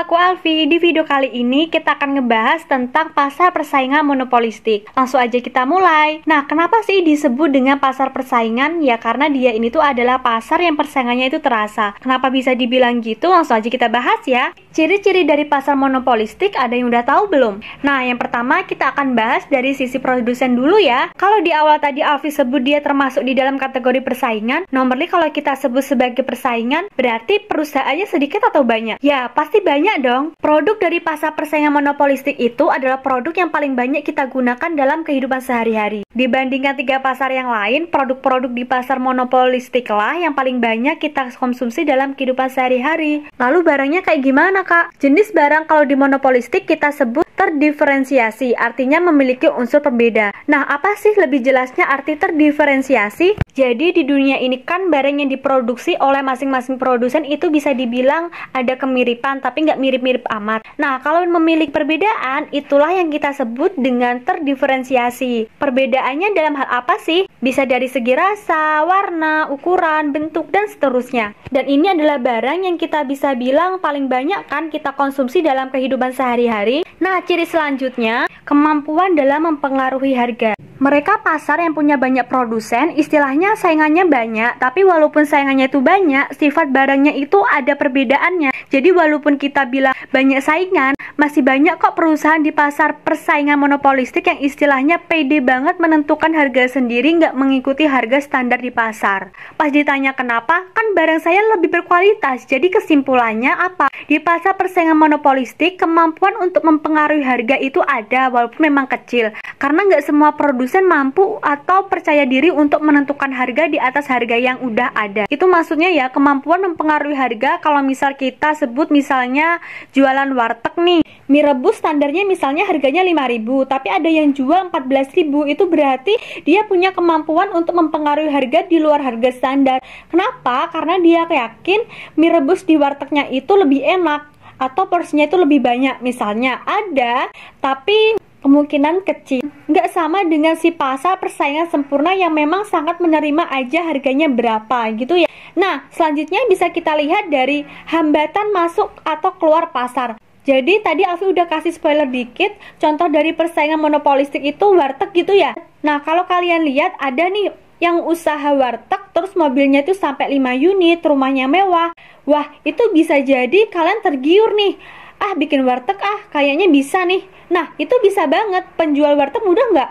aku Alfi. Di video kali ini kita akan ngebahas tentang pasar persaingan monopolistik. Langsung aja kita mulai. Nah, kenapa sih disebut dengan pasar persaingan? Ya karena dia ini tuh adalah pasar yang persaingannya itu terasa. Kenapa bisa dibilang gitu? Langsung aja kita bahas ya. Ciri-ciri dari pasar monopolistik ada yang udah tahu belum? Nah, yang pertama kita akan bahas dari sisi produsen dulu ya. Kalau di awal tadi Alfi sebut dia termasuk di dalam kategori persaingan, normally kalau kita sebut sebagai persaingan, berarti perusahaannya sedikit atau banyak? Ya, pasti banyak dong. Produk dari pasar persaingan monopolistik itu adalah produk yang paling banyak kita gunakan dalam kehidupan sehari-hari. Dibandingkan 3 pasar yang lain, produk-produk di pasar monopolistik lah yang paling banyak kita konsumsi dalam kehidupan sehari-hari. Lalu barangnya kayak gimana, Kak? Jenis barang kalau di monopolistik kita sebut terdiferensiasi, artinya memiliki unsur berbeda. Nah, apa sih lebih jelasnya arti terdiferensiasi? Jadi di dunia ini kan barang yang diproduksi oleh masing-masing produsen itu bisa dibilang ada kemiripan, tapi nggak mirip-mirip amat. Nah, kalau memiliki perbedaan, itulah yang kita sebut dengan terdiferensiasi. Perbedaannya dalam hal apa sih? Bisa dari segi rasa, warna, ukuran, bentuk, dan seterusnya. Dan ini adalah barang yang kita bisa bilang paling banyak kan kita konsumsi dalam kehidupan sehari-hari. Nah, ciri selanjutnya, kemampuan dalam mempengaruhi harga. Mereka pasar yang punya banyak produsen, istilahnya saingannya banyak, tapi walaupun saingannya itu banyak, sifat barangnya itu ada perbedaannya. Jadi walaupun kita bilang banyak saingan, masih banyak kok perusahaan di pasar persaingan monopolistik yang istilahnya pede banget menentukan harga sendiri, nggak mengikuti harga standar di pasar. Pas ditanya kenapa, kan barang saya lebih berkualitas. Jadi kesimpulannya apa? Di pasar persaingan monopolistik, kemampuan untuk mempengaruhi harga itu ada, walaupun memang kecil. Karena nggak semua produsen mampu atau percaya diri untuk menentukan harga di atas harga yang udah ada. Itu maksudnya ya, kemampuan mempengaruhi harga. Kalau misal kita sebut misalnya jualan warteg nih, mie rebus standarnya misalnya harganya 5.000, tapi ada yang jual 14.000, itu berarti dia punya kemampuan untuk mempengaruhi harga di luar harga standar. Kenapa? Karena dia yakin mie rebus di wartegnya itu lebih enak atau porsinya itu lebih banyak. Misalnya ada, tapi kemungkinan kecil. Nggak sama dengan si pasar persaingan sempurna yang memang sangat menerima aja harganya berapa gitu ya. Nah, selanjutnya bisa kita lihat dari hambatan masuk atau keluar pasar. Jadi tadi Alfi udah kasih spoiler dikit, contoh dari persaingan monopolistik itu warteg gitu ya. Nah, kalau kalian lihat ada nih yang usaha warteg, terus mobilnya itu sampai 5 unit, rumahnya mewah. Wah, itu bisa jadi kalian tergiur nih. Ah, bikin warteg kayaknya bisa nih. Nah, itu bisa banget. Penjual warteg mudah nggak?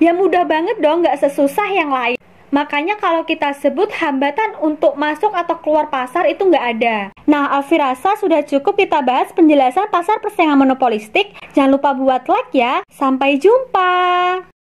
Ya mudah banget dong, nggak sesusah yang lain. Makanya kalau kita sebut hambatan untuk masuk atau keluar pasar itu nggak ada. Nah, Alfi rasa sudah cukup kita bahas penjelasan pasar persaingan monopolistik. Jangan lupa buat like ya. Sampai jumpa!